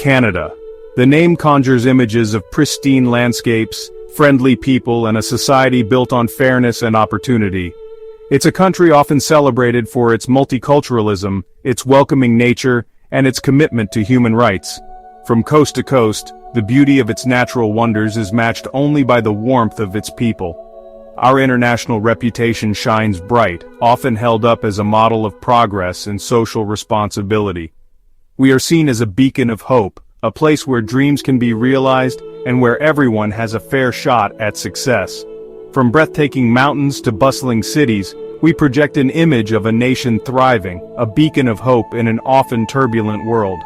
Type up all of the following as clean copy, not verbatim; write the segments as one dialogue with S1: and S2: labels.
S1: Canada. The name conjures images of pristine landscapes, friendly people, and a society built on fairness and opportunity. It's a country often celebrated for its multiculturalism, its welcoming nature, and its commitment to human rights. From coast to coast, the beauty of its natural wonders is matched only by the warmth of its people. Our international reputation shines bright, often held up as a model of progress and social responsibility. We are seen as a beacon of hope, a place where dreams can be realized and where everyone has a fair shot at success. From breathtaking mountains to bustling cities, we project an image of a nation thriving, a beacon of hope in an often turbulent world.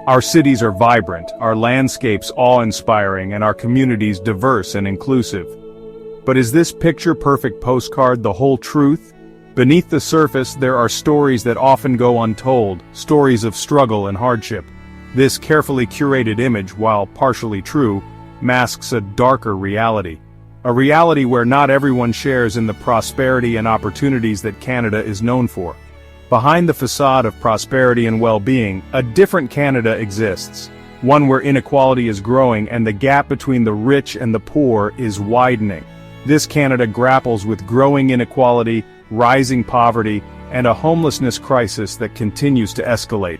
S1: Our cities are vibrant, our landscapes awe-inspiring, and our communities diverse and inclusive. But is this picture-perfect postcard the whole truth? Beneath the surface, there are stories that often go untold, stories of struggle and hardship. This carefully curated image, while partially true, masks a darker reality. A reality where not everyone shares in the prosperity and opportunities that Canada is known for. Behind the facade of prosperity and well-being, a different Canada exists. One where inequality is growing and the gap between the rich and the poor is widening. This Canada grapples with growing inequality, rising poverty, and a homelessness crisis that continues to escalate.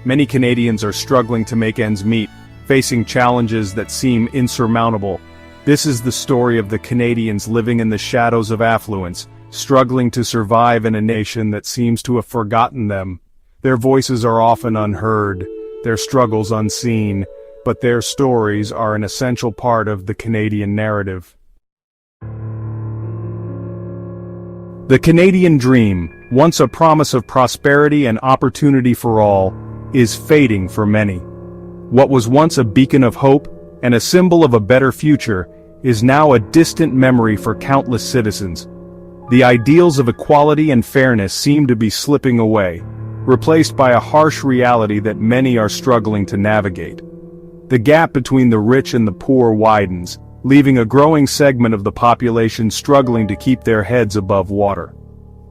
S1: Many Canadians are struggling to make ends meet, facing challenges that seem insurmountable. This is the story of the Canadians living in the shadows of affluence, struggling to survive in a nation that seems to have forgotten them. Their voices are often unheard, their struggles unseen, but their stories are an essential part of the Canadian narrative. The Canadian dream, once a promise of prosperity and opportunity for all, is fading for many. What was once a beacon of hope and a symbol of a better future is now a distant memory for countless citizens. The ideals of equality and fairness seem to be slipping away, replaced by a harsh reality that many are struggling to navigate. The gap between the rich and the poor widens, leaving a growing segment of the population struggling to keep their heads above water.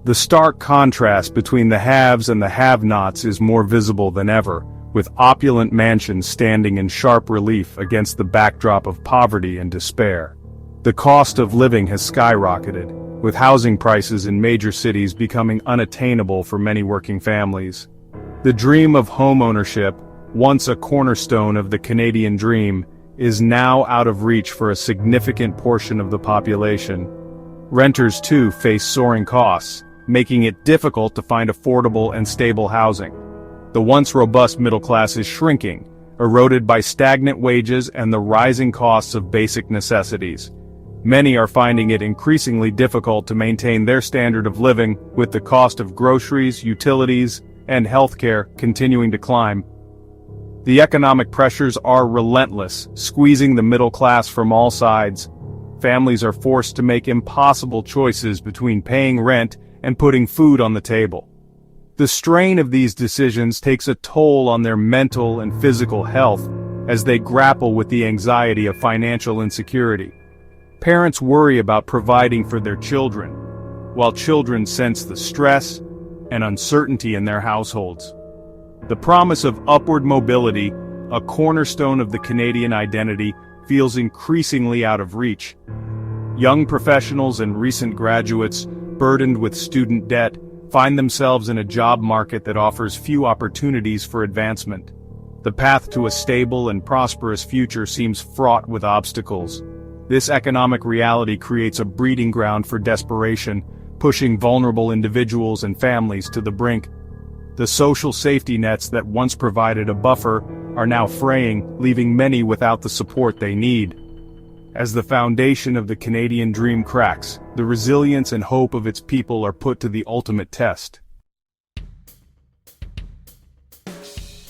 S1: The stark contrast between the haves and the have-nots is more visible than ever, with opulent mansions standing in sharp relief against the backdrop of poverty and despair. The cost of living has skyrocketed, with housing prices in major cities becoming unattainable for many working families. The dream of homeownership, once a cornerstone of the Canadian dream, is now out of reach for a significant portion of the population. Renters too face soaring costs, making it difficult to find affordable and stable housing. The once robust middle class is shrinking, eroded by stagnant wages and the rising costs of basic necessities. Many are finding it increasingly difficult to maintain their standard of living, with the cost of groceries, utilities, and healthcare continuing to climb. The economic pressures are relentless, squeezing the middle class from all sides. Families are forced to make impossible choices between paying rent and putting food on the table. The strain of these decisions takes a toll on their mental and physical health as they grapple with the anxiety of financial insecurity. Parents worry about providing for their children, while children sense the stress and uncertainty in their households. The promise of upward mobility, a cornerstone of the Canadian identity, feels increasingly out of reach. Young professionals and recent graduates, burdened with student debt, find themselves in a job market that offers few opportunities for advancement. The path to a stable and prosperous future seems fraught with obstacles. This economic reality creates a breeding ground for desperation, pushing vulnerable individuals and families to the brink. The social safety nets that once provided a buffer are now fraying, leaving many without the support they need. As the foundation of the Canadian dream cracks, the resilience and hope of its people are put to the ultimate test.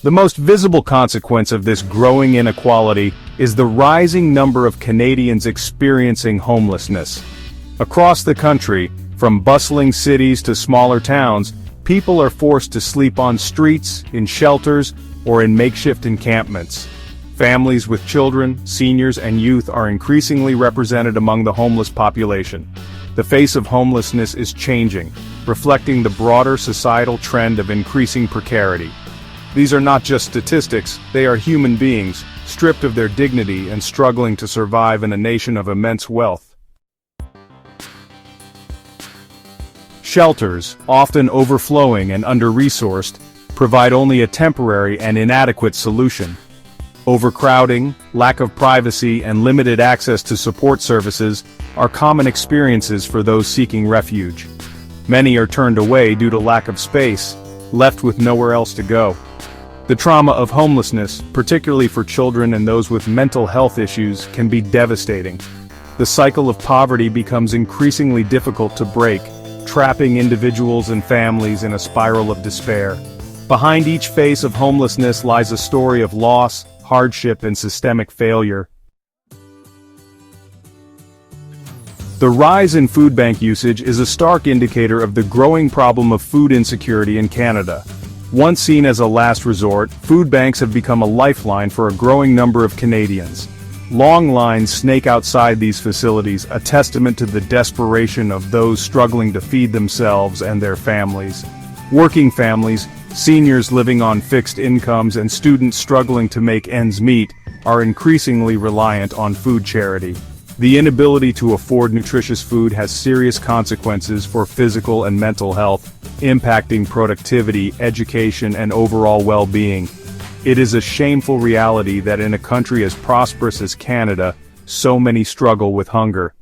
S1: The most visible consequence of this growing inequality is the rising number of Canadians experiencing homelessness. Across the country, from bustling cities to smaller towns, people are forced to sleep on streets, in shelters, or in makeshift encampments. Families with children, seniors, and youth are increasingly represented among the homeless population. The face of homelessness is changing, reflecting the broader societal trend of increasing precarity. These are not just statistics, they are human beings, stripped of their dignity and struggling to survive in a nation of immense wealth. Shelters, often overflowing and under-resourced, provide only a temporary and inadequate solution. Overcrowding, lack of privacy, and limited access to support services are common experiences for those seeking refuge. Many are turned away due to lack of space, left with nowhere else to go. The trauma of homelessness, particularly for children and those with mental health issues, can be devastating. The cycle of poverty becomes increasingly difficult to break, trapping individuals and families in a spiral of despair. Behind each phase of homelessness lies a story of loss, hardship, and systemic failure. The rise in food bank usage is a stark indicator of the growing problem of food insecurity in Canada. Once seen as a last resort, food banks have become a lifeline for a growing number of Canadians. Long lines snake outside these facilities, a testament to the desperation of those struggling to feed themselves and their families. Working families, seniors living on fixed incomes, and students struggling to make ends meet are increasingly reliant on food charity. The inability to afford nutritious food has serious consequences for physical and mental health, impacting productivity, education, and overall well-being. It is a shameful reality that in a country as prosperous as Canada, so many struggle with hunger.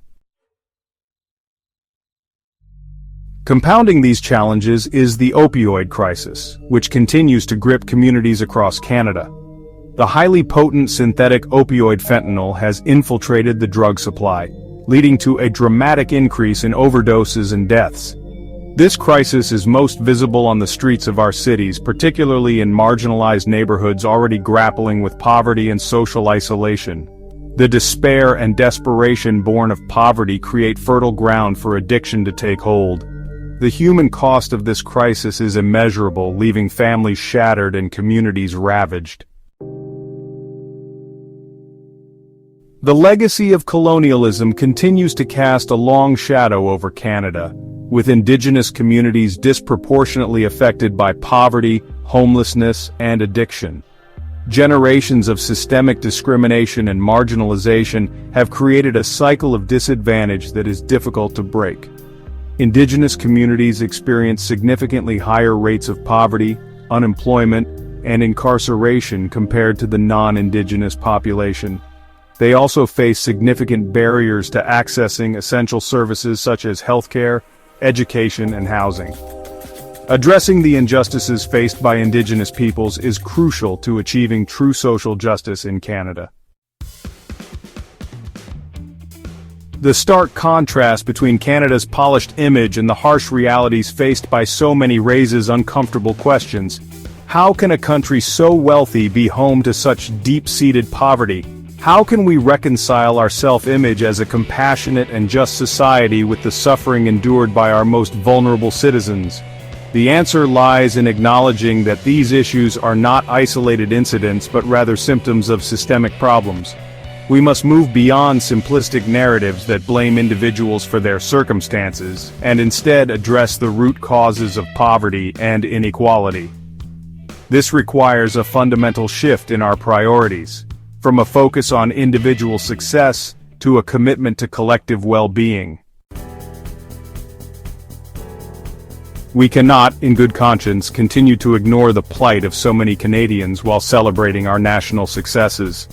S1: Compounding these challenges is the opioid crisis, which continues to grip communities across Canada. The highly potent synthetic opioid fentanyl has infiltrated the drug supply, leading to a dramatic increase in overdoses and deaths. This crisis is most visible on the streets of our cities, particularly in marginalized neighborhoods already grappling with poverty and social isolation. The despair and desperation born of poverty create fertile ground for addiction to take hold. The human cost of this crisis is immeasurable, leaving families shattered and communities ravaged. The legacy of colonialism continues to cast a long shadow over Canada, with Indigenous communities disproportionately affected by poverty, homelessness, and addiction. Generations of systemic discrimination and marginalization have created a cycle of disadvantage that is difficult to break. Indigenous communities experience significantly higher rates of poverty, unemployment, and incarceration compared to the non-Indigenous population. They also face significant barriers to accessing essential services such as healthcare, education, and housing. Addressing the injustices faced by Indigenous peoples is crucial to achieving true social justice in Canada. The stark contrast between Canada's polished image and the harsh realities faced by so many raises uncomfortable questions. How can a country so wealthy be home to such deep-seated poverty? How can we reconcile our self-image as a compassionate and just society with the suffering endured by our most vulnerable citizens? The answer lies in acknowledging that these issues are not isolated incidents but rather symptoms of systemic problems. We must move beyond simplistic narratives that blame individuals for their circumstances, and instead address the root causes of poverty and inequality. This requires a fundamental shift in our priorities, from a focus on individual success to a commitment to collective well-being. We cannot, in good conscience, continue to ignore the plight of so many Canadians while celebrating our national successes.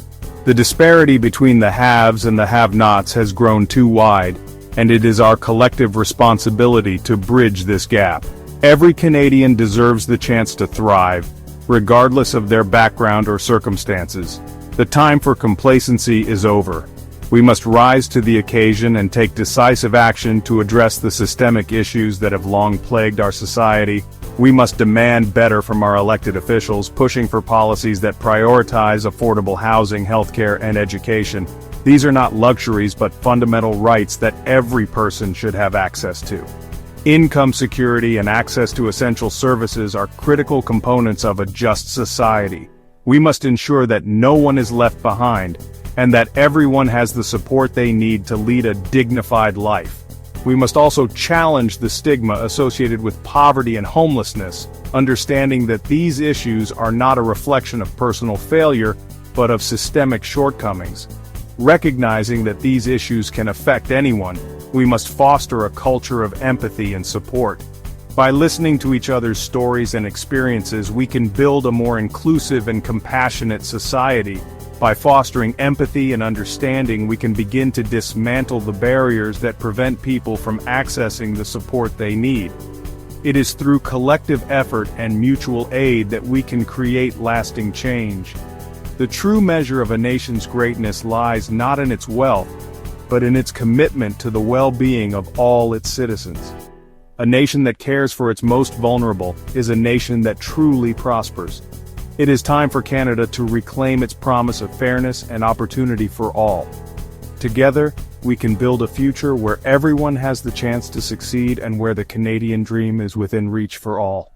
S1: The disparity between the haves and the have-nots has grown too wide, and it is our collective responsibility to bridge this gap. Every Canadian deserves the chance to thrive, regardless of their background or circumstances. The time for complacency is over. We must rise to the occasion and take decisive action to address the systemic issues that have long plagued our society. We must demand better from our elected officials, pushing for policies that prioritize affordable housing, healthcare, and education. These are not luxuries but fundamental rights that every person should have access to. Income security and access to essential services are critical components of a just society. We must ensure that no one is left behind, and that everyone has the support they need to lead a dignified life. We must also challenge the stigma associated with poverty and homelessness, understanding that these issues are not a reflection of personal failure, but of systemic shortcomings. Recognizing that these issues can affect anyone, we must foster a culture of empathy and support. By listening to each other's stories and experiences, we can build a more inclusive and compassionate society. By fostering empathy and understanding, we can begin to dismantle the barriers that prevent people from accessing the support they need. It is through collective effort and mutual aid that we can create lasting change. The true measure of a nation's greatness lies not in its wealth, but in its commitment to the well-being of all its citizens. A nation that cares for its most vulnerable is a nation that truly prospers. It is time for Canada to reclaim its promise of fairness and opportunity for all. Together, we can build a future where everyone has the chance to succeed and where the Canadian dream is within reach for all.